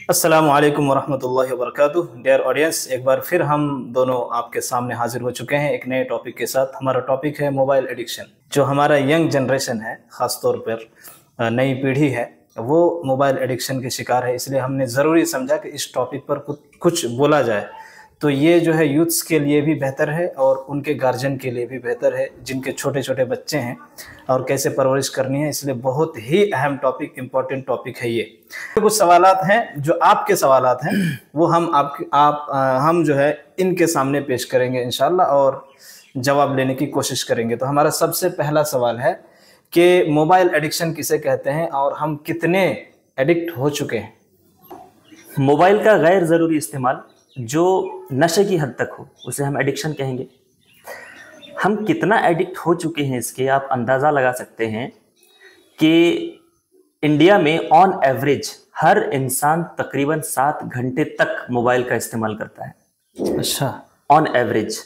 अस्सलामु अलैकुम वरहमतुल्लाहि वबरकातुह। डियर ऑडियंस, एक बार फिर हम दोनों आपके सामने हाजिर हो चुके हैं एक नए टॉपिक के साथ। हमारा टॉपिक है मोबाइल एडिक्शन। जो हमारा यंग जनरेशन है, ख़ास तौर पर नई पीढ़ी है, वो मोबाइल एडिक्शन के शिकार है। इसलिए हमने ज़रूरी समझा कि इस टॉपिक पर कुछ बोला जाए। तो ये जो है यूथ्स के लिए भी बेहतर है और उनके गार्जियन के लिए भी बेहतर है, जिनके छोटे छोटे बच्चे हैं, और कैसे परवरिश करनी है। इसलिए बहुत ही अहम टॉपिक, इम्पोर्टेंट टॉपिक है ये। कुछ सवालात हैं जो आपके सवालात हैं, वो हम जो है इनके सामने पेश करेंगे इंशाल्लाह, और जवाब लेने की कोशिश करेंगे। तो हमारा सबसे पहला सवाल है कि मोबाइल एडिक्शन किसे कहते हैं और हम कितने एडिक्ट हो चुके हैं। मोबाइल का गैर ज़रूरी इस्तेमाल जो नशे की हद तक हो उसे हम एडिक्शन कहेंगे। हम कितना एडिक्ट हो चुके हैं इसके आप अंदाज़ा लगा सकते हैं कि इंडिया में ऑन एवरेज हर इंसान तकरीबन 7 घंटे तक मोबाइल का इस्तेमाल करता है। अच्छा, ऑन एवरेज।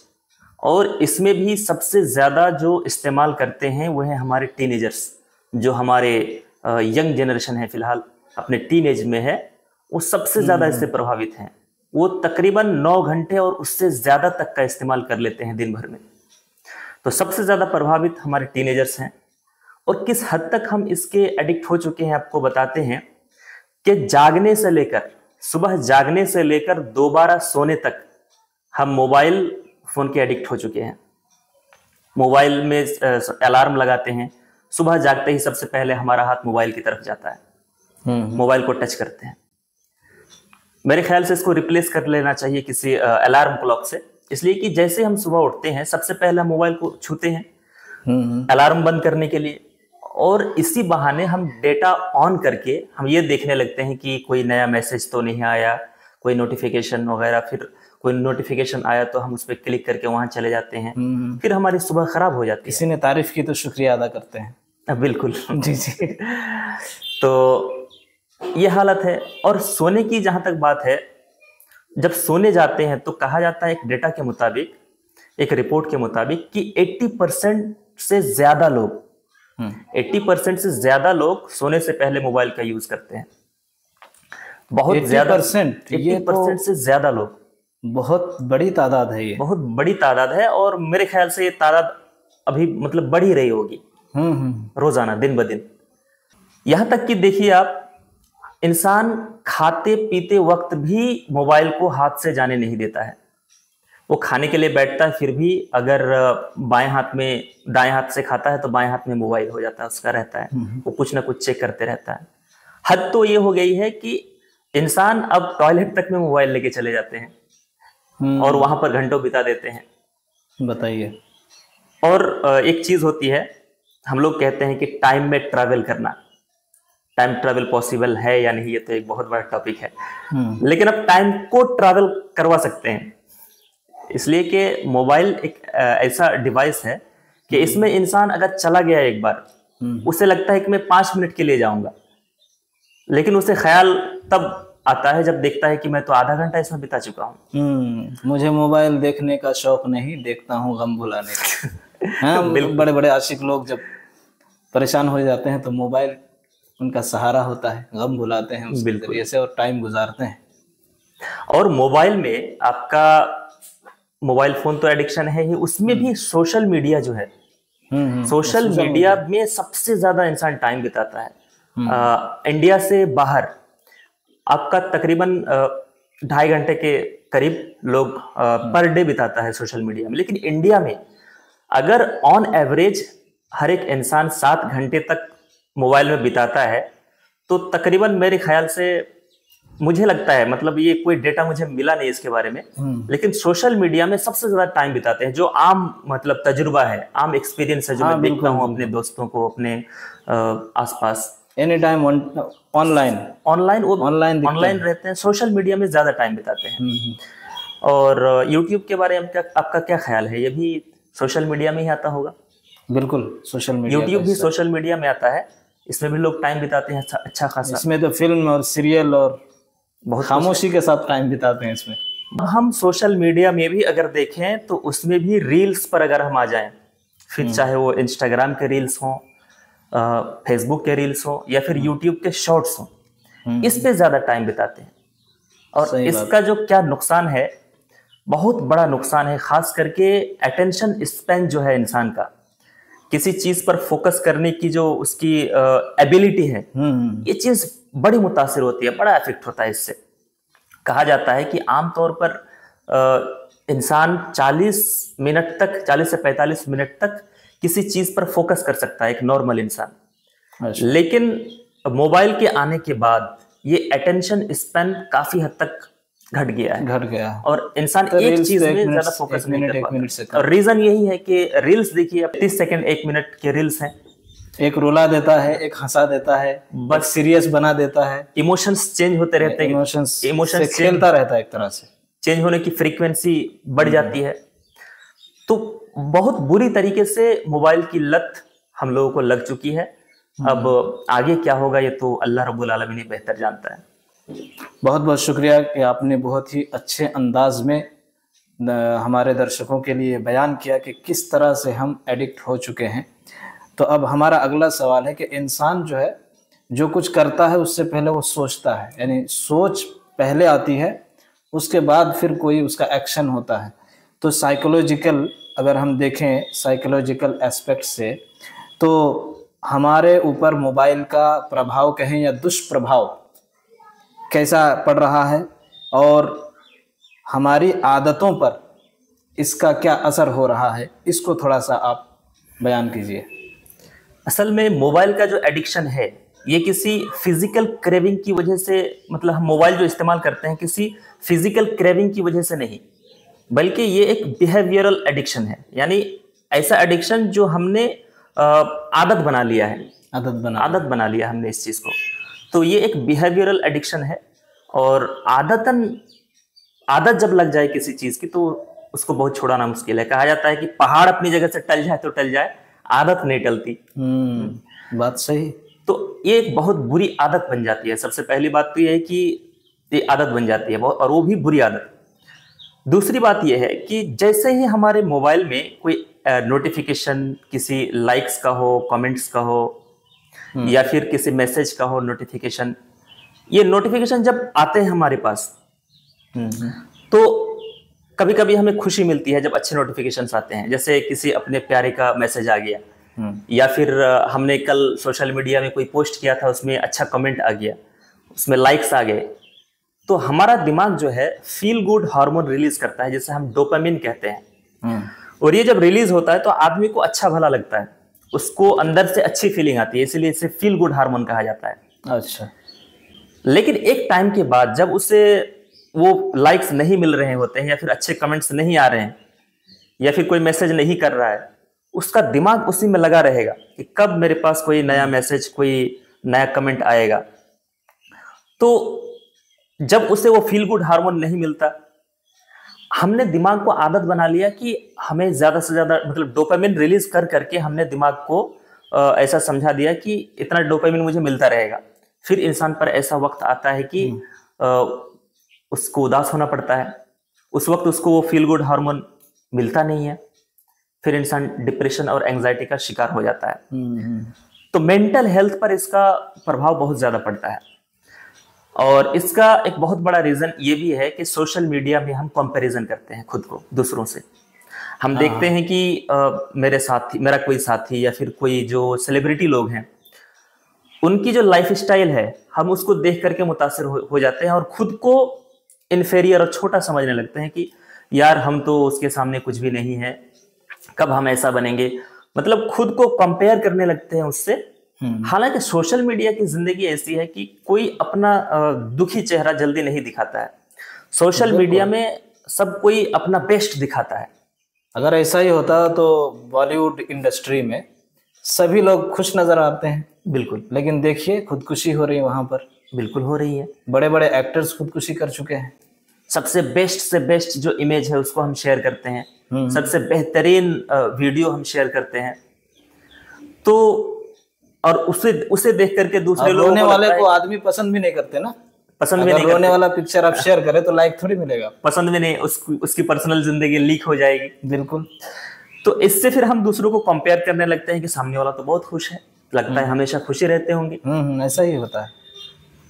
और इसमें भी सबसे ज़्यादा जो इस्तेमाल करते हैं वो है हमारे टीनेजर्स, जो हमारे यंग जनरेशन है, फ़िलहाल अपने टीनेज में है, वो सबसे ज़्यादा इससे प्रभावित हैं। वो तकरीबन 9 घंटे और उससे ज़्यादा तक का इस्तेमाल कर लेते हैं दिन भर में। तो सबसे ज़्यादा प्रभावित हमारे टीनेजर्स हैं। और किस हद तक हम इसके एडिक्ट हो चुके हैं आपको बताते हैं कि जागने से लेकर, सुबह जागने से लेकर दोबारा सोने तक हम मोबाइल फ़ोन के एडिक्ट हो चुके हैं। मोबाइल में अलार्म लगाते हैं, सुबह जागते ही सबसे पहले हमारा हाथ मोबाइल की तरफ जाता है, मोबाइल को टच करते हैं। मेरे ख्याल से इसको रिप्लेस कर लेना चाहिए किसी अलार्म क्लॉक से, इसलिए कि जैसे हम सुबह उठते हैं सबसे पहले हम मोबाइल को छूते हैं अलार्म बंद करने के लिए, और इसी बहाने हम डेटा ऑन करके हम ये देखने लगते हैं कि कोई नया मैसेज तो नहीं आया, कोई नोटिफिकेशन वगैरह। फिर कोई नोटिफिकेशन आया तो हम उस पर क्लिक करके वहाँ चले जाते हैं। फिर हमारी सुबह खराब हो जाती है। किसी ने तारीफ की तो शुक्रिया अदा करते हैं। बिल्कुल जी जी। तो ये हालत है। और सोने की जहाँ तक बात है, जब सोने जाते हैं तो कहा जाता है एक डेटा के मुताबिक, एक रिपोर्ट के मुताबिक कि 80% से ज़्यादा लोग 80% से ज़्यादा लोग सोने से पहले मोबाइल का यूज़ करते हैं। बहुत ज़्यादा, 80% से ज़्यादा लोग, बहुत बड़ी तादाद है ये, बहुत बड़ी तादाद है। और मेरे ख्याल से ये तादाद अभी मतलब बढ़ ही रही होगी रोज़ाना, दिन ब दिन। यहाँ तक कि देखिए आप, इंसान खाते पीते वक्त भी मोबाइल को हाथ से जाने नहीं देता है। वो खाने के लिए बैठता है, फिर भी अगर बाएं हाथ में, दाएं हाथ से खाता है तो बाएं हाथ में मोबाइल हो जाता है, उसका रहता है। वो कुछ ना कुछ चेक करते रहता है। हद तो ये हो गई है कि इंसान अब टॉयलेट तक में मोबाइल लेके चले जाते हैं और वहां पर घंटों बिता देते हैं। बताइए। और एक चीज होती है, हम लोग कहते हैं कि टाइम में ट्रैवल करना, टाइम ट्रैवल पॉसिबल है या नहीं, ये तो एक बहुत बड़ा टॉपिक है। लेकिन अब टाइम को ट्रैवल करवा सकते हैं, इसलिए कि मोबाइल एक ऐसा डिवाइस है कि इसमें इंसान अगर चला गया एक बार, उसे लगता है कि मैं 5 मिनट के लिए जाऊंगा, लेकिन उसे ख्याल तब आता है जब देखता है कि मैं तो आधा घंटा इसमें बिता चुका हूँ। मुझे मोबाइल देखने का शौक नहीं, देखता हूँ गम भुलाने का। हाँ, बड़े बड़े आशिक लोग जब परेशान हो जाते हैं तो मोबाइल उनका सहारा होता है, गम भुलाते हैं उसके जरिए से और टाइम गुजारते हैं। और मोबाइल में आपका, मोबाइल फोन तो एडिक्शन है ही, उसमें भी सोशल मीडिया जो है, सोशल मीडिया में सबसे ज्यादा इंसान टाइम बिताता है। इंडिया से बाहर आपका तकरीबन 2.5 घंटे के करीब लोग पर डे बिताता है सोशल मीडिया में। लेकिन इंडिया में अगर ऑन एवरेज हर एक इंसान 7 घंटे तक मोबाइल में बिताता है तो तकरीबन मेरे ख्याल से, मुझे लगता है, मतलब ये कोई डेटा मुझे मिला नहीं इसके बारे में, लेकिन सोशल मीडिया में सबसे ज्यादा टाइम बिताते हैं। जो आम मतलब तजुर्बा है, आम एक्सपीरियंस है, जो मैं देखता हूँ अपने दोस्तों को, अपने आसपास, एनी टाइम ऑनलाइन रहते हैं, सोशल मीडिया में ज्यादा टाइम बिताते हैं। और यूट्यूब के बारे में आपका क्या ख्याल है? ये भी सोशल मीडिया में ही आता होगा? बिल्कुल, सोशल मीडिया, यूट्यूब भी सोशल मीडिया में आता है, इसमें भी लोग टाइम बिताते हैं अच्छा खासा। इसमें तो फिल्म और सीरियल और बहुत खामोशी के साथ टाइम बिताते हैं इसमें। हम सोशल मीडिया में भी अगर देखें तो उसमें भी रील्स पर अगर हम आ जाएं, फिर चाहे वो इंस्टाग्राम के रील्स हों, फेसबुक के रील्स हों, या फिर यूट्यूब के शॉर्ट्स हों, इस पे ज्यादा टाइम बिताते हैं। और इसका जो क्या नुकसान है, बहुत बड़ा नुकसान है, खास करके अटेंशन स्पैन जो है इंसान का, किसी चीज पर फोकस करने की जो उसकी एबिलिटी है, ये चीज बड़ी मुतासिर होती है, बड़ा इफेक्ट होता है इससे। कहा जाता है कि आमतौर पर इंसान 40 मिनट तक, 40 से 45 मिनट तक किसी चीज पर फोकस कर सकता है, एक नॉर्मल इंसान। लेकिन मोबाइल के आने के बाद ये अटेंशन स्पैन काफी हद तक घट गया है और इंसान एक चीज में ज्यादा फोकस नहीं कर पाता। और रीजन यही है कि रील्स देखिए, 30 सेकंड 1 मिनट के रील्स हैं, एक रुला देता है, एक हंसा देता है, बस सीरियस बना देता है, इमोशंस चेंज होते रहते हैं, इमोशंस खेलता रहता है, एक तरह से चेंज होने की फ्रीक्वेंसी बढ़ जाती है। तो बहुत बुरी तरीके से मोबाइल की लत हम लोगों को लग चुकी है। अब आगे क्या होगा ये तो अल्लाह रब्बुल आलमीन ही बेहतर जानता है। बहुत बहुत शुक्रिया कि आपने बहुत ही अच्छे अंदाज में हमारे दर्शकों के लिए बयान किया कि किस तरह से हम एडिक्ट हो चुके हैं। तो अब हमारा अगला सवाल है कि इंसान जो है, जो कुछ करता है उससे पहले वो सोचता है, यानी सोच पहले आती है, उसके बाद फिर कोई उसका एक्शन होता है। तो साइकोलॉजिकल, अगर हम देखें साइकोलॉजिकल एस्पेक्ट से, तो हमारे ऊपर मोबाइल का प्रभाव कहें या दुष्प्रभाव कैसा पड़ रहा है और हमारी आदतों पर इसका क्या असर हो रहा है, इसको थोड़ा सा आप बयान कीजिए। असल में मोबाइल का जो एडिक्शन है ये किसी फिजिकल क्रेविंग की वजह से, मतलब हम मोबाइल जो इस्तेमाल करते हैं किसी फिजिकल क्रेविंग की वजह से नहीं, बल्कि ये एक बिहेवियरल एडिक्शन है। यानी ऐसा एडिक्शन जो हमने आदत बना लिया है, आदत बना लिया हमने इस चीज को। तो ये एक बिहेवियरल एडिक्शन है और आदत जब लग जाए किसी चीज की तो उसको बहुत छुड़ाना मुश्किल है। कहा जाता है कि पहाड़ अपनी जगह से टल जाए तो टल जाए, आदत नहीं टलती। बात सही। तो ये एक बहुत बुरी आदत बन जाती है। सबसे पहली बात तो ये है कि ये आदत बन जाती है और वो भी बुरी आदत। दूसरी बात यह है कि जैसे ही हमारे मोबाइल में कोई नोटिफिकेशन किसी लाइक्स का हो, कमेंट्स का हो या फिर किसी मैसेज का हो नोटिफिकेशन, ये नोटिफिकेशन जब आते हैं हमारे पास तो कभी कभी हमें खुशी मिलती है जब अच्छे नोटिफिकेशंस आते हैं। जैसे किसी अपने प्यारे का मैसेज आ गया या फिर हमने कल सोशल मीडिया में कोई पोस्ट किया था, उसमें अच्छा कमेंट आ गया, उसमें लाइक्स आ गए, तो हमारा दिमाग जो है फील गुड हार्मोन रिलीज करता है, जिसे हम डोपामिन कहते हैं। और ये जब रिलीज होता है तो आदमी को अच्छा भला लगता है, उसको अंदर से अच्छी फीलिंग आती है, इसलिए इसे फील गुड हार्मोन कहा जाता है। अच्छा। लेकिन एक टाइम के बाद जब उसे वो लाइक्स नहीं मिल रहे होते हैं या फिर अच्छे कमेंट्स नहीं आ रहे हैं या फिर कोई मैसेज नहीं कर रहा है, उसका दिमाग उसी में लगा रहेगा कि कब मेरे पास कोई नया मैसेज, कोई नया कमेंट आएगा। तो जब उसे वो फील गुड हार्मोन नहीं मिलता, हमने दिमाग को आदत बना लिया कि हमें ज्यादा से ज्यादा, मतलब डोपामिन रिलीज कर करके हमने दिमाग को ऐसा समझा दिया कि इतना डोपामिन मुझे मिलता रहेगा। फिर इंसान पर ऐसा वक्त आता है कि उसको उदास होना पड़ता है, उस वक्त उसको वो फील गुड हार्मोन मिलता नहीं है, फिर इंसान डिप्रेशन और एंजाइटी का शिकार हो जाता है। तो मेंटल हेल्थ पर इसका प्रभाव बहुत ज्यादा पड़ता है। और इसका एक बहुत बड़ा रीजन ये भी है कि सोशल मीडिया में हम कंपैरिजन करते हैं खुद को दूसरों से। हम देखते हैं कि मेरा कोई साथी या फिर कोई जो सेलिब्रिटी लोग हैं, उनकी जो लाइफ स्टाइल है, हम उसको देख करके मुतासिर हो जाते हैं और खुद को इन्फेरियर और छोटा समझने लगते हैं कि यार हम तो उसके सामने कुछ भी नहीं है, कब हम ऐसा बनेंगे, मतलब खुद को कंपेयर करने लगते हैं उससे। हालांकि सोशल मीडिया की जिंदगी ऐसी है कि कोई अपना दुखी चेहरा जल्दी नहीं दिखाता है। सोशल मीडिया में सब कोई अपना बेस्ट दिखाता है। अगर ऐसा ही होता तो बॉलीवुड इंडस्ट्री में सभी लोग खुश नजर आते हैं। बिल्कुल। लेकिन देखिए खुदकुशी हो रही है वहां पर। बिल्कुल हो रही है। बड़े बड़े एक्टर्स खुदकुशी कर चुके हैं। सबसे बेस्ट से बेस्ट जो इमेज है उसको हम शेयर करते हैं, सबसे बेहतरीन वीडियो हम शेयर करते हैं। तो और उसे देख करके दूसरे लोग, रोने वाले को आदमी पसंद भी नहीं करते ना, पसंद भी नहीं रोने वाला पिक्चर आप शेयर करें तो लाइक थोड़ी मिलेगा, पसंद भी नहीं, उसकी पर्सनल जिंदगी लीक हो जाएगी। बिल्कुल। तो इससे फिर हम दूसरों को कंपेयर करने लगते हैं कि सामने वाला तो बहुत खुश है, लगता है हमेशा खुशी रहते होंगे। ऐसा ही होता है।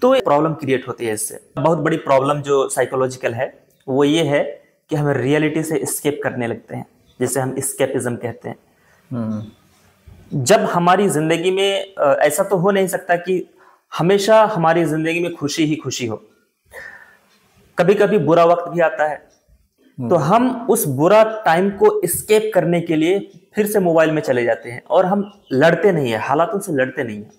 तो प्रॉब्लम क्रिएट होती है इससे। बहुत बड़ी प्रॉब्लम जो साइकोलॉजिकल है वो ये है कि हम रियलिटी से एस्केप करने लगते हैं, जिसे हम एस्केपिज्म कहते हैं। जब हमारी जिंदगी में ऐसा तो हो नहीं सकता कि हमेशा हमारी जिंदगी में खुशी ही खुशी हो, कभी कभी बुरा वक्त भी आता है। तो हम उस बुरा टाइम को एस्केप करने के लिए फिर से मोबाइल में चले जाते हैं और हम लड़ते नहीं है, हालातों से लड़ते नहीं है।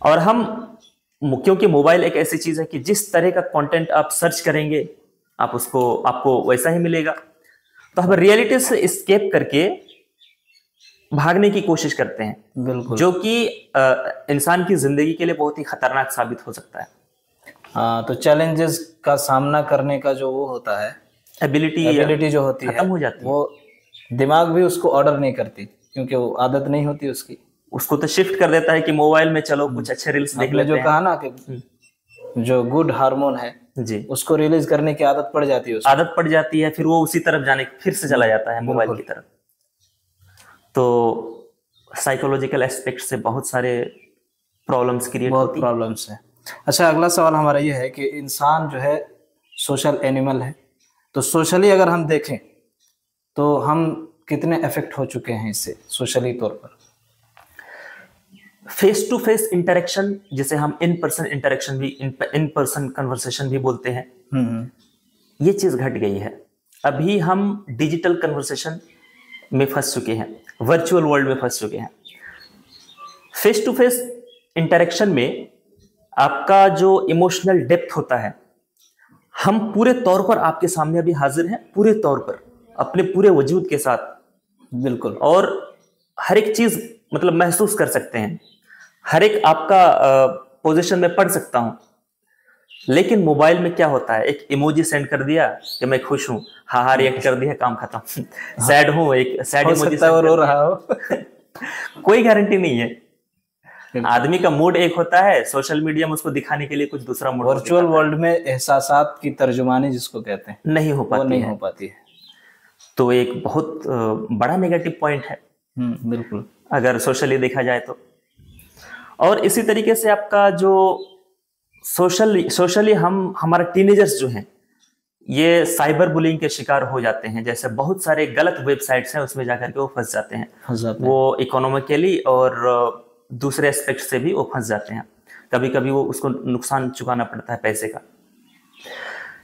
और हम, क्योंकि मोबाइल एक ऐसी चीज है कि जिस तरह का कंटेंट आप सर्च करेंगे आपको वैसा ही मिलेगा। तो हम रियलिटी से एस्केप करके भागने की कोशिश करते हैं, बिल्कुल, जो कि इंसान की जिंदगी के लिए बहुत ही खतरनाक साबित हो सकता है। हाँ, तो चैलेंजेस का सामना करने का जो वो होता है, एबिलिटी जो होती है खत्म हो जाती है। वो दिमाग भी उसको ऑर्डर नहीं करती, क्योंकि वो आदत नहीं होती उसकी। उसको तो शिफ्ट कर देता है कि मोबाइल में चलो कुछ अच्छे रील्स देख लेते हैं। जो कहा ना कि जो गुड हार्मोन है जी, उसको रिलीज करने की आदत पड़ जाती है, आदत पड़ जाती है, फिर वो उसी तरफ जाने फिर से चला जाता है मोबाइल की तरफ। तो साइकोलॉजिकल एस्पेक्ट से बहुत सारे प्रॉब्लम्स क्रिएट होती हैं। प्रॉब्लम्स है। अच्छा, अगला सवाल हमारा ये है कि इंसान जो है सोशल एनिमल है, तो सोशली अगर हम देखें तो हम कितने इफेक्ट हो चुके हैं इससे सोशली तौर पर? फेस टू फेस इंटरेक्शन, जिसे हम इन पर्सन इंटरेक्शन भी, इन पर्सन कन्वर्सेशन भी बोलते हैं, ये चीज घट गई है। अभी हम डिजिटल कन्वर्सेशन में फंस चुके हैं, वर्चुअल वर्ल्ड में फंस चुके हैं। फेस टू फेस इंटरेक्शन में आपका जो इमोशनल डेप्थ होता है, हम पूरे तौर पर आपके सामने अभी हाजिर हैं, पूरे तौर पर अपने पूरे वजूद के साथ, बिल्कुल, और हर एक चीज मतलब महसूस कर सकते हैं, हर एक आपका पोजीशन में पढ़ सकता हूं। लेकिन मोबाइल में क्या होता है, एक इमोजी सेंड कर दिया कि मैं खुश हूं, हाँ रिएक्ट कर दिया, काम खत्म। सैड हूं, एक सैड इमोजी रो रहा हो। कोई गारंटी नहीं है। आदमी का मूड एक होता है, सोशल मीडिया में उसको दिखाने के लिए कुछ दूसरा मूड। वर्चुअल वर्ल्ड में एहसासात की तर्जुमानी जिसको कहते हैं नहीं हो पाती है। तो एक बहुत बड़ा नेगेटिव पॉइंट है, बिल्कुल, अगर सोशली देखा जाए तो। और इसी तरीके से आपका जो सोशली हमारे टीनेजर्स जो हैं, ये साइबर बुलिंग के शिकार हो जाते हैं। जैसे बहुत सारे गलत वेबसाइट्स हैं, उसमें जाकर के वो फंस जाते हैं। वो इकोनॉमिकली और दूसरे एस्पेक्ट से भी वो फंस जाते हैं। कभी कभी वो उसको नुकसान चुकाना पड़ता है पैसे का।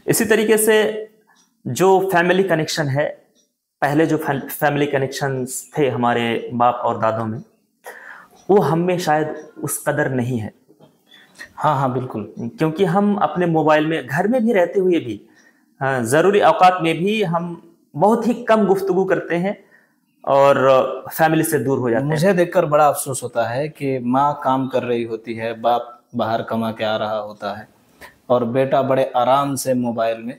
इसी तरीके से जो फैमिली कनेक्शन है, पहले जो फैमिली कनेक्शंस थे हमारे बाप और दादों में, वो हम में शायद उस कदर नहीं है। हाँ बिल्कुल, क्योंकि हम अपने मोबाइल में, घर में भी रहते हुए भी, ज़रूरी औकात में भी हम बहुत ही कम गुफ्तगू करते हैं और फैमिली से दूर हो जाते हैं। मुझे देखकर बड़ा अफसोस होता है कि माँ काम कर रही होती है, बाप बाहर कमा के आ रहा होता है, और बेटा बड़े आराम से मोबाइल में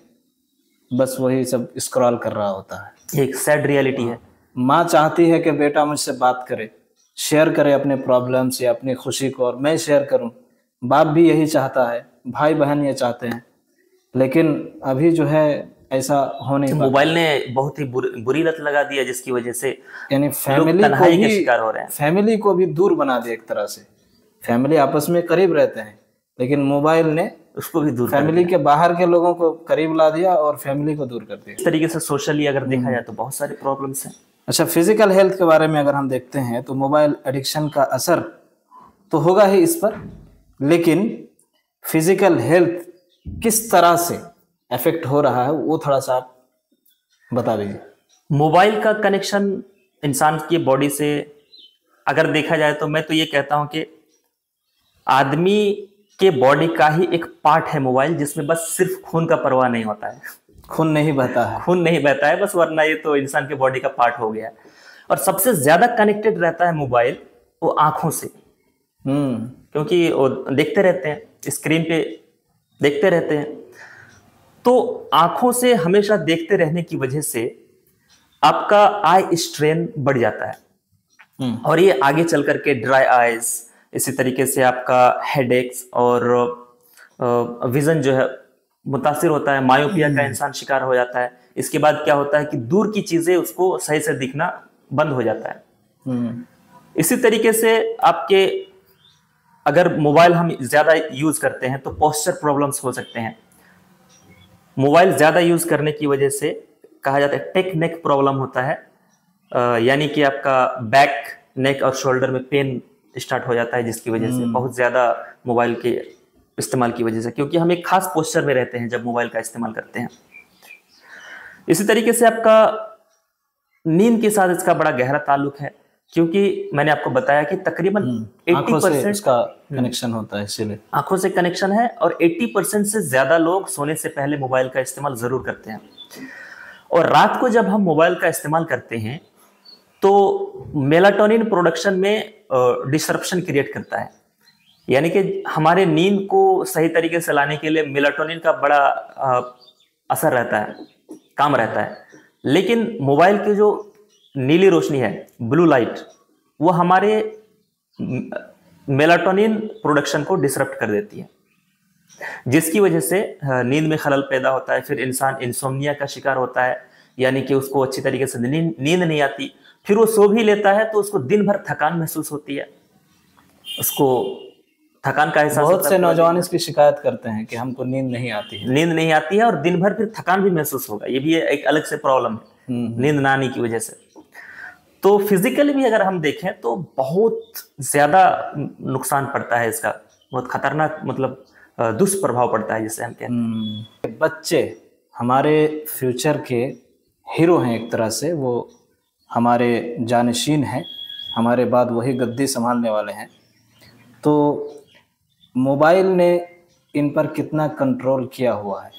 बस वही सब स्क्रॉल कर रहा होता है। एक सैड रियलिटी है। माँ चाहती है कि बेटा मुझसे बात करे, शेयर करे अपने प्रॉब्लम्स या अपनी खुशी को, और मैं शेयर करूं। बाप भी यही चाहता है, भाई बहन ये चाहते हैं, लेकिन अभी जो है ऐसा हो नहीं पाता। मोबाइल ने बहुत ही बुरी लत लगा दिया, जिसकी वजह से यानी फैमिली को भी शिकार हो रहे हैं, फैमिली को भी दूर बना दिया एक तरह से। फैमिली आपस में करीब रहते हैं, लेकिन मोबाइल ने उसको भी दूर, फैमिली के बाहर के लोगों को करीब ला दिया और फैमिली को दूर कर दिया। इस तरीके से सोशली अगर देखा जाए तो बहुत सारे प्रॉब्लम्स हैं। अच्छा, फिजिकल हेल्थ के बारे में अगर हम देखते हैं तो मोबाइल एडिक्शन का असर तो होगा ही इस पर, लेकिन फिजिकल हेल्थ किस तरह से इफेक्ट हो रहा है वो थोड़ा सा आप बता दीजिए। मोबाइल का कनेक्शन इंसान की बॉडी से अगर देखा जाए तो मैं तो ये कहता हूं कि आदमी के बॉडी का ही एक पार्ट है मोबाइल, जिसमें बस सिर्फ खून का प्रवाह नहीं होता है, खून नहीं बहता है बस, वरना ये तो इंसान के बॉडी का पार्ट हो गया। और सबसे ज्यादा कनेक्टेड रहता है मोबाइल वो आंखों से, क्योंकि वो देखते रहते हैं, स्क्रीन पे देखते रहते हैं। तो आंखों से हमेशा देखते रहने की वजह से आपका आई स्ट्रेन बढ़ जाता है, और ये आगे चल करके ड्राई आइज, इसी तरीके से आपका हेडेक्स और विजन जो है मुतासिर होता है, मायोपिया का इंसान शिकार हो जाता है। इसके बाद क्या होता है कि दूर की चीजें उसको सही से दिखना बंद हो जाता है। इसी तरीके से आपके अगर मोबाइल हम ज्यादा यूज करते हैं तो पोस्चर प्रॉब्लम्स हो सकते हैं। मोबाइल ज्यादा यूज करने की वजह से कहा जाता है टेक नेक प्रॉब्लम होता है, यानी कि आपका बैक, नेक और शोल्डर में पेन स्टार्ट हो जाता है, जिसकी वजह से बहुत ज्यादा मोबाइल के इस्तेमाल की वजह से, क्योंकि हम एक खास पोस्चर में रहते हैं जब मोबाइल का इस्तेमाल करते हैं। इसी तरीके से आपका नींद के साथ इसका बड़ा गहरा ताल्लुक है, क्योंकि मैंने आपको बताया कि तकरीबन 80% इसका कनेक्शन होता है, इसीलिए आंखों से कनेक्शन है, और 80% से ज्यादा लोग सोने से पहले मोबाइल का इस्तेमाल जरूर करते हैं। और रात को जब हम मोबाइल का इस्तेमाल करते हैं तो मेलाटोनिन प्रोडक्शन में डिसरप्शन क्रिएट करता है, यानी कि हमारे नींद को सही तरीके से लाने के लिए मेलाटोनिन का बड़ा असर रहता है, काम रहता है। लेकिन मोबाइल की जो नीली रोशनी है, ब्लू लाइट, वो हमारे मेलाटोनिन प्रोडक्शन को डिसरप्ट कर देती है, जिसकी वजह से नींद में खलल पैदा होता है। फिर इंसान इंसोम्निया का शिकार होता है, यानी कि उसको अच्छी तरीके से नींद नहीं आती। फिर वो सो भी लेता है तो उसको दिन भर थकान महसूस होती है, उसको थकान का एहसास। बहुत से नौजवान इसकी शिकायत करते हैं कि हमको नींद नहीं आती है, और दिन भर फिर थकान भी महसूस होगा। ये भी एक अलग से प्रॉब्लम है नींद ना आने की वजह से। तो फिजिकली भी अगर हम देखें तो बहुत ज्यादा नुकसान पड़ता है इसका, बहुत खतरनाक, मतलब दुष्प्रभाव पड़ता है जिसे हम कहते हैं। बच्चे हमारे फ्यूचर के हीरो हैं एक तरह से, वो हमारे जानशीन हैं, हमारे बाद वही गद्दी संभालने वाले हैं। तो मोबाइल ने इन पर कितना कंट्रोल किया हुआ है,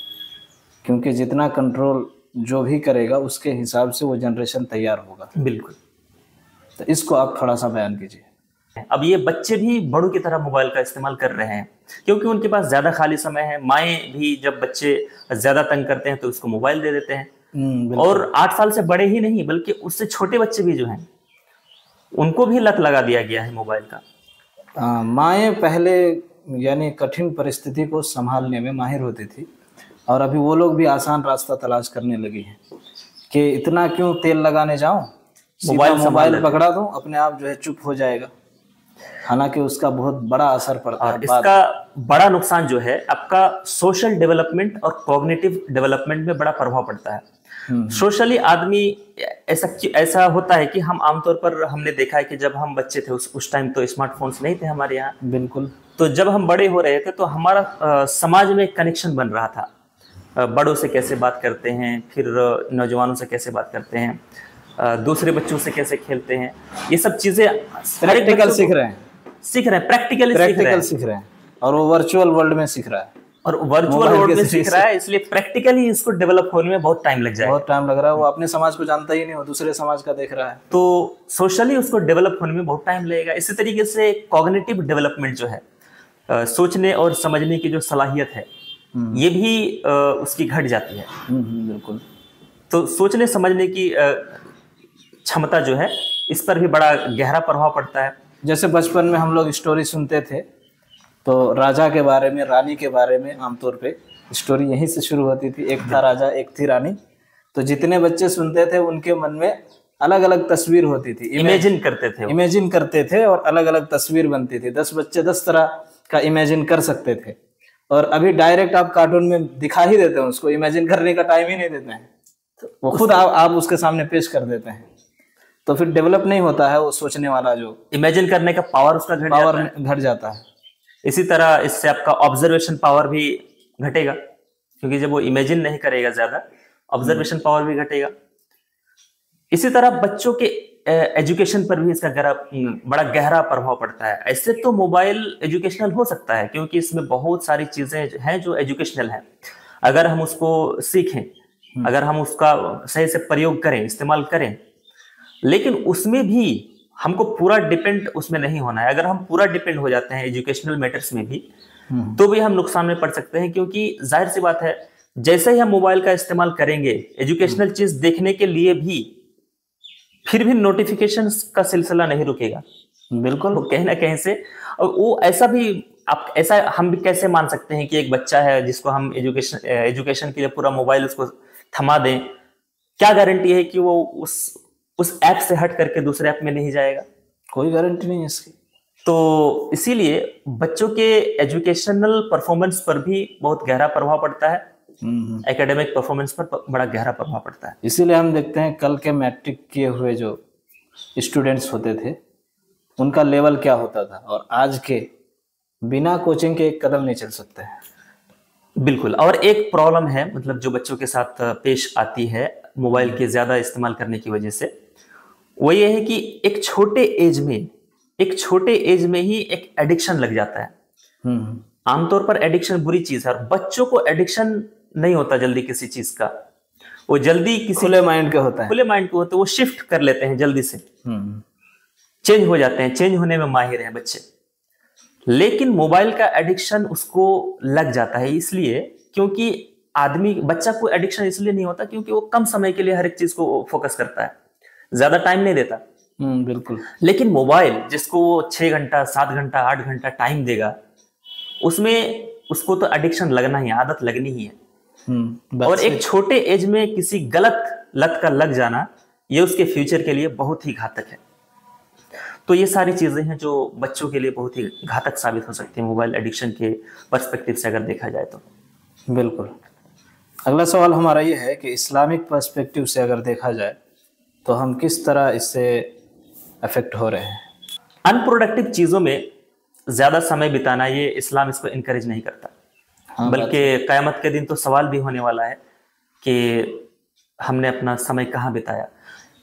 क्योंकि जितना कंट्रोल जो भी करेगा उसके हिसाब से वो जनरेशन तैयार होगा। बिल्कुल। तो इसको आप थोड़ा सा बयान कीजिए। अब ये बच्चे भी बड़ों की तरह मोबाइल का इस्तेमाल कर रहे हैं, क्योंकि उनके पास ज्यादा खाली समय है। माएँ भी जब बच्चे ज्यादा तंग करते हैं तो उसको मोबाइल दे देते हैं। और 8 साल से बड़े ही नहीं, बल्कि उससे छोटे बच्चे भी जो हैं उनको भी लत लगा दिया गया है मोबाइल का। माएँ पहले यानी कठिन परिस्थिति को संभालने में माहिर होती थी, और अभी वो लोग भी आसान रास्ता तलाश करने लगी हैं कि इतना क्यों तेल लगाने जाऊं, मोबाइल पकड़ा दूं, अपने आप जो है चुप हो जाएगा। हालांकि उसका बहुत बड़ा असर पड़ता है। इसका बड़ा नुकसान जो है आपका सोशल डेवलपमेंट और कॉग्निटिव डेवलपमेंट में बड़ा प्रभाव पड़ता है। सोशली आदमी ऐसा होता है कि हम आमतौर पर हमने देखा है कि जब हम बच्चे थे उस टाइम तो स्मार्टफोन्स नहीं थे हमारे यहाँ। बिल्कुल। तो जब हम बड़े हो रहे थे तो हमारा समाज में एक कनेक्शन बन रहा था। बड़ों से कैसे बात करते हैं, फिर नौजवानों से कैसे बात करते हैं, दूसरे बच्चों से कैसे खेलते हैं, ये सब चीजें प्रैक्टिकल सीख रहे हैं, प्रैक्टिकल सीख रहे हैं, और वो वर्चुअल वर्ल्ड में सीख रहा है, और वर्चुअल वर्ल्ड में सीख रहा है। इसलिए प्रैक्टिकली इसको डेवलप होने में बहुत टाइम लग जाएगा। बहुत टाइम लग रहा है। वो अपने समाज को जानता ही नहीं, वो दूसरे समाज का देख रहा है, तो सोशली उसको डेवलप होने में बहुत टाइम लगेगा। इसी तरीके से कॉग्निटिव डेवलपमेंट जो है, सोचने और समझने की जो सलाहियत है, ये भी उसकी घट जाती है। बिल्कुल। तो सोचने समझने की क्षमता जो है, इस पर भी बड़ा गहरा प्रभाव पड़ता है। जैसे बचपन में हम लोग स्टोरी सुनते थे तो राजा के बारे में, रानी के बारे में, आमतौर पे स्टोरी यहीं से शुरू होती थी। एक था राजा, एक थी रानी। तो जितने बच्चे सुनते थे उनके मन में अलग अलग तस्वीर होती थी, इमेजिन करते थे और अलग अलग तस्वीर बनती थी। 10 बच्चे 10 तरह का इमेजिन कर सकते थे। और अभी डायरेक्ट आप कार्टून में दिखा ही देते हैं, उसको इमेजिन करने का टाइम ही नहीं देते हैं, वो खुद आप उसके सामने पेश कर देते हैं। तो फिर डेवलप नहीं होता है वो सोचने वाला, जो इमेजिन करने का पावर उसका घट जाता है। इसी तरह इससे आपका ऑब्जर्वेशन पावर भी घटेगा, क्योंकि जब वो इमेजिन नहीं करेगा ज्यादा, ऑब्जर्वेशन पावर भी घटेगा। इसी तरह बच्चों के एजुकेशन पर भी इसका बड़ा गहरा प्रभाव पड़ता है। ऐसे तो मोबाइल एजुकेशनल हो सकता है, क्योंकि इसमें बहुत सारी चीजें हैं जो एजुकेशनल हैं। अगर हम उसको सीखें, अगर हम उसका सही से प्रयोग करें, इस्तेमाल करें, लेकिन उसमें भी हमको पूरा डिपेंड उसमें नहीं होना है। अगर हम पूरा डिपेंड हो जाते हैं एजुकेशनल मैटर्स में भी, तो भी हम नुकसान में पड़ सकते हैं, क्योंकि जाहिर सी बात है जैसे ही हम मोबाइल का इस्तेमाल करेंगे एजुकेशनल चीज देखने के लिए भी, फिर भी नोटिफिकेशंस का सिलसिला नहीं रुकेगा। बिल्कुल। वो कहीं ना कहीं से, और वो ऐसा हम भी कैसे मान सकते हैं कि एक बच्चा है जिसको हम एजुकेशन के लिए पूरा मोबाइल उसको थमा दें, क्या गारंटी है कि वो उस ऐप से हट करके दूसरे ऐप में नहीं जाएगा? कोई गारंटी नहीं है इसकी। तो इसीलिए बच्चों के एजुकेशनल परफॉर्मेंस पर भी बहुत गहरा प्रभाव पड़ता है, एकेडमिक परफॉर्मेंस पर बड़ा गहरा प्रभाव पड़ता है। इसीलिए हम देखते हैं कल के मैट्रिक किए हुए जो स्टूडेंट्स होते थे उनका लेवल क्या होता था, और आज के बिना कोचिंग के एक कदम नहीं चल सकते हैं। बिल्कुल। और एक प्रॉब्लम है मतलब जो बच्चों के साथ पेश आती है मोबाइल के ज़्यादा इस्तेमाल करने की वजह से, वो ये है कि एक छोटे एज में ही एक एडिक्शन लग जाता है। आमतौर पर एडिक्शन बुरी चीज़ है, और बच्चों को एडिक्शन नहीं होता जल्दी किसी चीज़ का, वो जल्दी किसी खुले माइंड के होता है, खुले माइंड के होते हैं, वो शिफ्ट कर लेते हैं जल्दी से, चेंज हो जाते हैं, चेंज होने में माहिर हैं बच्चे। लेकिन मोबाइल का एडिक्शन उसको लग जाता है, इसलिए क्योंकि बच्चा को एडिक्शन इसलिए नहीं होता क्योंकि वो कम समय के लिए हर एक चीज को फोकस करता है, ज्यादा टाइम नहीं देता। बिल्कुल। लेकिन मोबाइल जिसको वो 6 घंटा 7 घंटा 8 घंटा टाइम देगा, उसमें उसको तो एडिक्शन लगना ही, आदत लगनी ही है। और एक छोटे एज में किसी गलत लत का लग जाना, ये उसके फ्यूचर के लिए बहुत ही घातक है। तो ये सारी चीजें हैं जो बच्चों के लिए बहुत ही घातक साबित हो सकती है मोबाइल एडिक्शन के पर्सपेक्टिव से अगर देखा जाए तो। बिल्कुल। अगला सवाल हमारा ये है कि इस्लामिक पर्सपेक्टिव से अगर देखा जाए तो हम किस तरह इससे अफेक्ट हो रहे हैं। अनप्रोडक्टिव चीज़ों में ज़्यादा समय बिताना, ये इस्लाम इसको इनकरेज नहीं करता। बल्कि क़यामत के दिन तो सवाल भी होने वाला है कि हमने अपना समय कहाँ बिताया।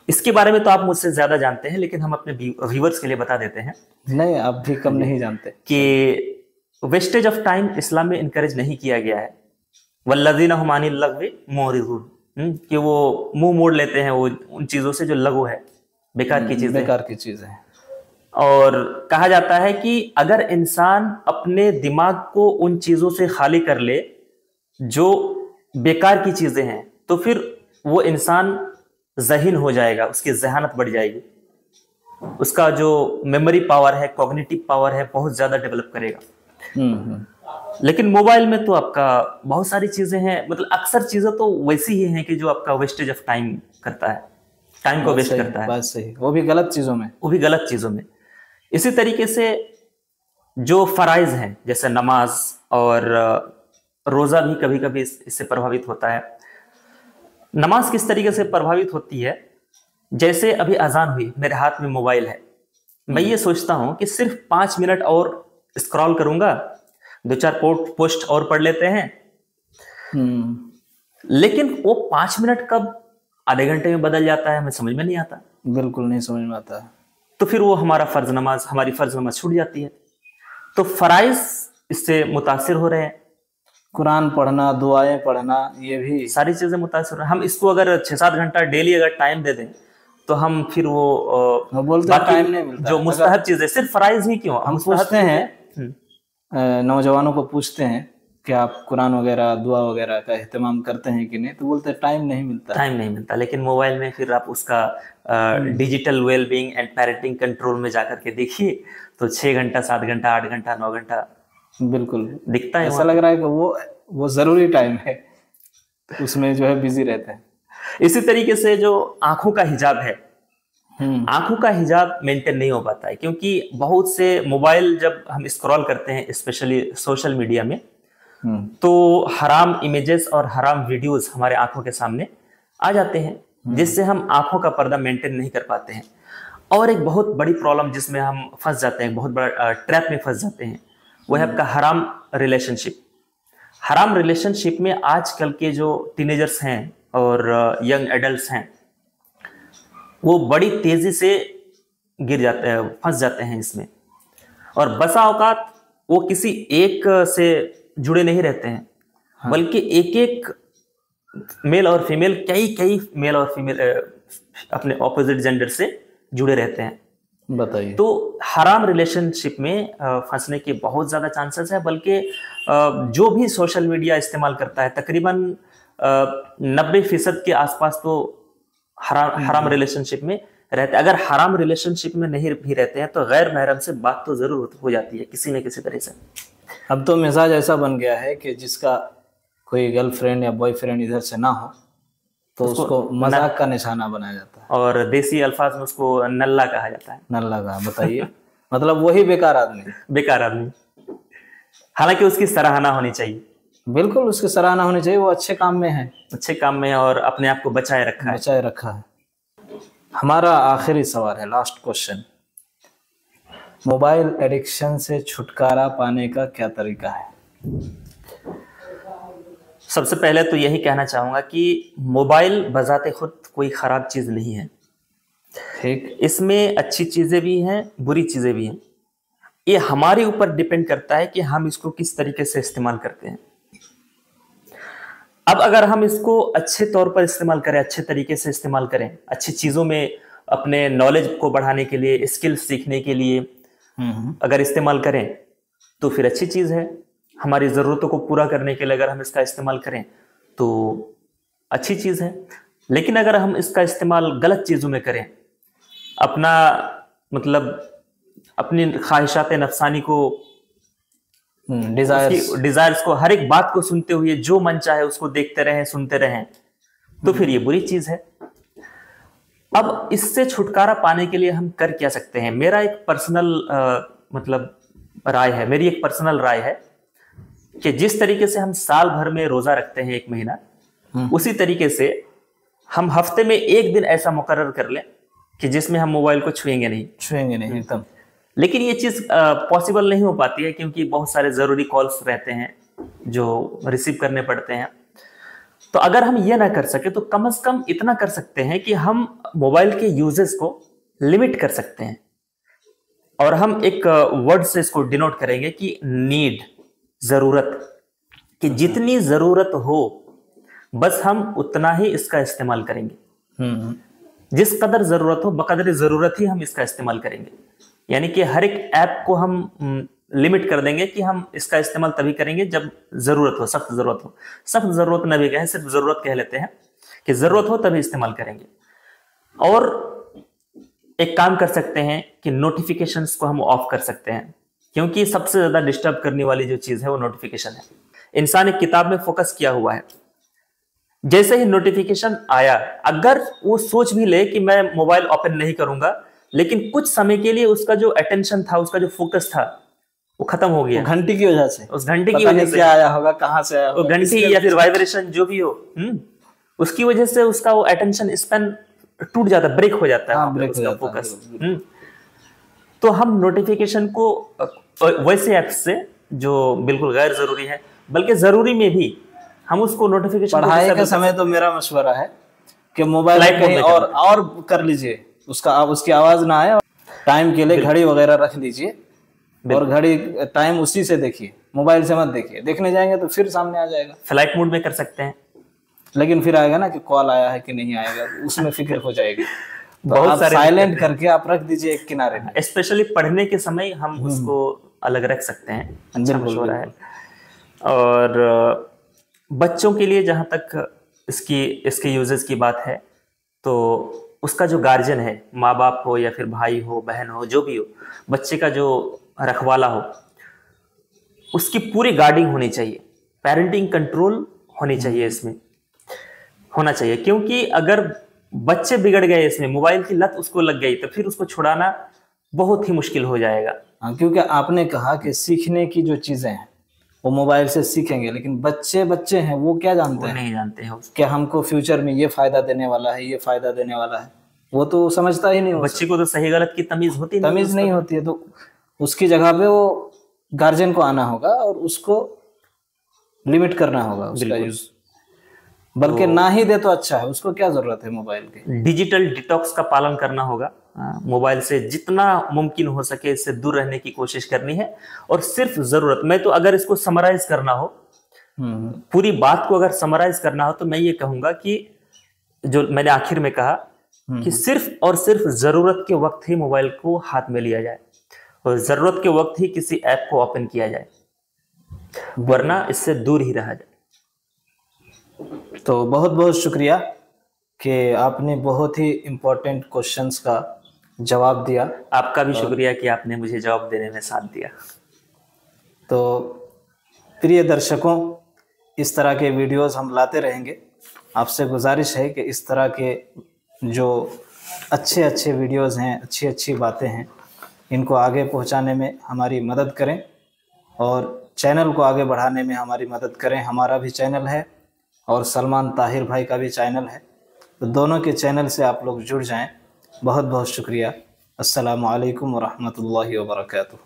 इसके बारे में तो आप मुझसे ज़्यादा जानते हैं, लेकिन हम अपने व्यूवर्स के लिए बता देते हैं। नहीं, आप भी कम नहीं जानते कि वेस्टेज ऑफ टाइम इस्लाम में इनकरेज नहीं किया गया है। वल्लज़ीना हुम अनिल लग़्वी मुअरिज़ून, कि वो मुंह मोड़ लेते हैं वो उन चीज़ों से जो लघु है, बेकार की चीज़ें। और कहा जाता है कि अगर इंसान अपने दिमाग को उन चीज़ों से खाली कर ले जो बेकार की चीज़ें हैं, तो फिर वो इंसान ज़हीन हो जाएगा, उसकी ज़हानत बढ़ जाएगी, उसका जो मेमोरी पावर है, कॉग्निटिव पावर है, बहुत ज़्यादा डेवलप करेगा। लेकिन मोबाइल में तो आपका बहुत सारी चीज़ें हैं, मतलब अक्सर चीज़ें तो वैसी ही हैं कि जो आपका वेस्टेज ऑफ टाइम करता है, टाइम को वेस्ट करता है। बात सही, वो भी गलत चीज़ों में। इसी तरीके से जो फराइज हैं जैसे नमाज और रोज़ा भी कभी कभी इससे प्रभावित होता है। नमाज किस तरीके से प्रभावित होती है, जैसे अभी अजान हुई, मेरे हाथ में मोबाइल है, मैं ये सोचता हूँ कि सिर्फ 5 मिनट और स्क्रॉल करूंगा, 2-4 पोस्ट और पढ़ लेते हैं। लेकिन वो 5 मिनट कब आधे घंटे में बदल जाता है, हमें समझ में नहीं आता। बिल्कुल नहीं समझ में आता। तो फिर वो हमारी फर्ज नमाज छूट जाती है। तो फराइज इससे मुतासिर हो रहे हैं। कुरान पढ़ना, दुआएं पढ़ना, ये भी सारी चीजें मुतासिर हो रही हैं। हम इसको अगर 6-7 घंटा डेली अगर टाइम दे दें तो हम फिर वो बोलते हैं टाइम नहीं मिलता। जो मुस्तहब चीजें, सिर्फ फराइज ही क्यों, हम पूछते हैं नौजवानों को, पूछते हैं कि आप कुरान वगैरह दुआ वगैरह का एहतमाम करते हैं कि नहीं, तो बोलते हैं टाइम नहीं मिलता। लेकिन मोबाइल में फिर आप उसका digital wellbeing and parenting control में जाकर के देखिए तो 6 घंटा 7 घंटा 8 घंटा 9 घंटा बिल्कुल दिखता है। ऐसा लग रहा है कि वो जरूरी टाइम है, उसमें जो है बिजी रहते हैं। इसी तरीके से जो आंखों का हिजाब है, आंखों का हिजाब मेंटेन नहीं हो पाता है, क्योंकि बहुत से मोबाइल जब हम स्क्रॉल करते हैं स्पेशली सोशल मीडिया में, तो हराम इमेजेस और हराम वीडियोस हमारे आंखों के सामने आ जाते हैं, जिससे हम आंखों का पर्दा मेंटेन नहीं कर पाते हैं। और एक बहुत बड़ी प्रॉब्लम जिसमें हम फंस जाते हैं, बहुत बड़ा ट्रैप में फंस जाते हैं, वो है आपका हराम रिलेशनशिप। हराम रिलेशनशिप में आजकल के जो टीनेजर्स हैं और यंग एडल्ट्स हैं, वो बड़ी तेजी से गिर जाते हैं, फंस जाते हैं इसमें। और बसा औकात वो किसी एक से जुड़े नहीं रहते हैं, बल्कि एक मेल और फीमेल, कई मेल और फीमेल अपने ऑपोजिट जेंडर से जुड़े रहते हैं। बताइए। तो हराम रिलेशनशिप में फंसने के बहुत ज़्यादा चांसेस है। बल्कि जो भी सोशल मीडिया इस्तेमाल करता है, तकरीबन 90% के आसपास तो हराम रिलेशनशिप में रहते हैं। अगर हराम रिलेशनशिप में नहीं भी रहते हैं तो गैर महरम से बात तो ज़रूर हो जाती है किसी न किसी तरह से। अब तो मिजाज ऐसा बन गया है कि जिसका कोई गर्लफ्रेंड या बॉयफ्रेंड इधर से ना हो तो उसको मजाक का निशाना बनाया जाता है, और देसी अल्फाज में उसको नल्ला कहा जाता है। नल्ला का, बताइए। मतलब वही बेकार आदमी है। बेकार आदमी, हालांकि उसकी सराहना होनी चाहिए। बिल्कुल उसकी सराहना होनी चाहिए, वो अच्छे काम में है, अच्छे काम में और अपने आप को बचाए रखा है। बचाए रखा है। हमारा आखिरी सवाल है, लास्ट क्वेश्चन, मोबाइल एडिक्शन से छुटकारा पाने का क्या तरीका है? सबसे पहले तो यही कहना चाहूंगा कि मोबाइल बजाते खुद कोई खराब चीज नहीं है। ठीक, इसमें अच्छी चीजें भी हैं, बुरी चीजें भी हैं। ये हमारे ऊपर डिपेंड करता है कि हम इसको किस तरीके से इस्तेमाल करते हैं। अब अगर हम इसको अच्छे तौर पर इस्तेमाल करें, अच्छे तरीके से इस्तेमाल करें, अच्छी चीजों में अपने नॉलेज को बढ़ाने के लिए, स्किल्स सीखने के लिए अगर इस्तेमाल करें तो फिर अच्छी चीज है। हमारी जरूरतों को पूरा करने के लिए अगर हम इसका इस्तेमाल करें तो अच्छी चीज है। लेकिन अगर हम इसका इस्तेमाल गलत चीजों में करें, अपना मतलब अपनी ख्वाहिशात नफसानी को, डिजायर्स को, हर एक बात को सुनते हुए जो मन चाहे उसको देखते रहें, सुनते रहें, तो फिर ये बुरी चीज है। अब इससे छुटकारा पाने के लिए हम कर क्या सकते हैं? मेरा एक पर्सनल मतलब राय है, मेरी एक पर्सनल राय है कि जिस तरीके से हम साल भर में रोजा रखते हैं 1 महीना, उसी तरीके से हम हफ्ते में 1 दिन ऐसा मुकर्रर कर लें कि जिसमें हम मोबाइल को छुएंगे नहीं एकदम। लेकिन ये चीज पॉसिबल नहीं हो पाती है, क्योंकि बहुत सारे जरूरी कॉल्स रहते हैं जो रिसीव करने पड़ते हैं। तो अगर हम ये ना कर सके तो कम से कम इतना कर सकते हैं कि हम मोबाइल के यूजेस को लिमिट कर सकते हैं, और हम एक वर्ड से इसको डिनोट करेंगे कि नीड, जरूरत, कि जितनी जरूरत हो बस हम उतना ही इसका इस्तेमाल करेंगे। जिस कदर जरूरत हो बकदर जरूरत ही हम इसका इस्तेमाल करेंगे। यानी कि हर एक ऐप को हम लिमिट कर देंगे कि हम इसका इस्तेमाल तभी करेंगे जब जरूरत हो, सख्त जरूरत हो। सख्त जरूरत न भी कहें, सिर्फ जरूरत कह लेते हैं कि जरूरत हो तभी इस्तेमाल करेंगे। और एक काम कर सकते हैं कि नोटिफिकेशंस को हम ऑफ कर सकते हैं, क्योंकि सबसे ज्यादा डिस्टर्ब करने वाली जो चीज है वो नोटिफिकेशन है। इंसान एक किताब में फोकस किया हुआ है, जैसे ही नोटिफिकेशन आया, अगर वो सोच भी ले कि मैं मोबाइल ओपन नहीं करूंगा, लेकिन कुछ समय के लिए उसका जो अटेंशन था, उसका जो फोकस था, वो खत्म हो गया। घंटी की वजह से, उस घंटे की वजह से क्या आया होगा, कहां से आया होगा, घंटी या फिर वाइब्रेशन जो भी हो, उसकी वजह से उसका वो अटेंशन स्पैन टूट जाता है, ब्रेक हो जाता है, ब्रेक उसका फोकस। तो हम नोटिफिकेशन को वैसे ऐप्स से जो बिल्कुल गैर जरूरी है, बल्कि जरूरी में भी हम उसको नोटिफिकेशन, पढ़ाई के समय तो मेरा मशवरा है कि मोबाइल कहीं और कर लीजिए, उसकी आवाज ना आए, टाइम के लिए घड़ी वगैरह रख लीजिए, और घड़ी टाइम उसी से देखिए, मोबाइल से मत देखिए। देखने जाएंगे तो फिर सामने आ जाएगा। फ्लाइट मोड में कर सकते हैं, लेकिन फिर आएगा ना कि कॉल आया है कि नहीं आएगा, उसमें फिक्र हो जाएगी। बहुत सारे साइलेंट करके आप रख दीजिए एक किनारे में। स्पेशली पढ़ने के समय हम उसको अलग रख सकते हैं। अच्छा मशवरा है। और बच्चों के लिए जहां तक इसके यूजेस की बात है, तो उसका जो गार्जियन है, माँ बाप हो या फिर भाई हो, बहन हो, जो भी हो, बच्चे का जो रखवाला हो, उसकी पूरी गार्डिंग होनी चाहिए, पेरेंटिंग कंट्रोल होनी चाहिए, इसमें होना चाहिए। क्योंकि अगर बच्चे बिगड़ गए, इसमें मोबाइल की लत उसको लग गई, तो फिर उसको छुड़ाना बहुत ही मुश्किल हो जाएगा। क्योंकि आपने कहा कि सीखने की जो चीजें हैं वो मोबाइल से सीखेंगे, लेकिन बच्चे हैं, वो क्या जानते हैं? नहीं जानते हैं कि हमको फ्यूचर में ये फायदा देने वाला है, ये फायदा देने वाला है, वो तो समझता ही नहीं। बच्चे को तो सही गलत की तमीज नहीं होती है। तो उसकी जगह पे वो गार्जियन को आना होगा और उसको लिमिट करना होगा उसका यूज, बल्कि ना ही दे तो अच्छा है। उसको क्या जरूरत है मोबाइल की? डिजिटल डिटॉक्स का पालन करना होगा। मोबाइल से जितना मुमकिन हो सके इससे दूर रहने की कोशिश करनी है, और सिर्फ जरूरत। मैं तो अगर इसको समराइज करना हो, पूरी बात को अगर समराइज करना हो, तो मैं ये कहूंगा कि जो मैंने आखिर में कहा कि सिर्फ और सिर्फ जरूरत के वक्त ही मोबाइल को हाथ में लिया जाए, और जरूरत के वक्त ही किसी ऐप को ओपन किया जाए, वरना इससे दूर ही रहा जाए। तो बहुत बहुत शुक्रिया कि आपने बहुत ही इम्पोर्टेंट क्वेश्चंस का जवाब दिया। आपका भी शुक्रिया कि आपने मुझे जवाब देने में साथ दिया। तो प्रिय दर्शकों, इस तरह के वीडियोस हम लाते रहेंगे। आपसे गुजारिश है कि इस तरह के जो अच्छे वीडियोस हैं, अच्छी बातें हैं, इनको आगे पहुंचाने में हमारी मदद करें और चैनल को आगे बढ़ाने में हमारी मदद करें। हमारा भी चैनल है और सलमान ताहिर भाई का भी चैनल है, तो दोनों के चैनल से आप लोग जुड़ जाएं। बहुत बहुत शुक्रिया। अस्सलामु अलैकुम व रहमतुल्लाहि व बरकातुहू।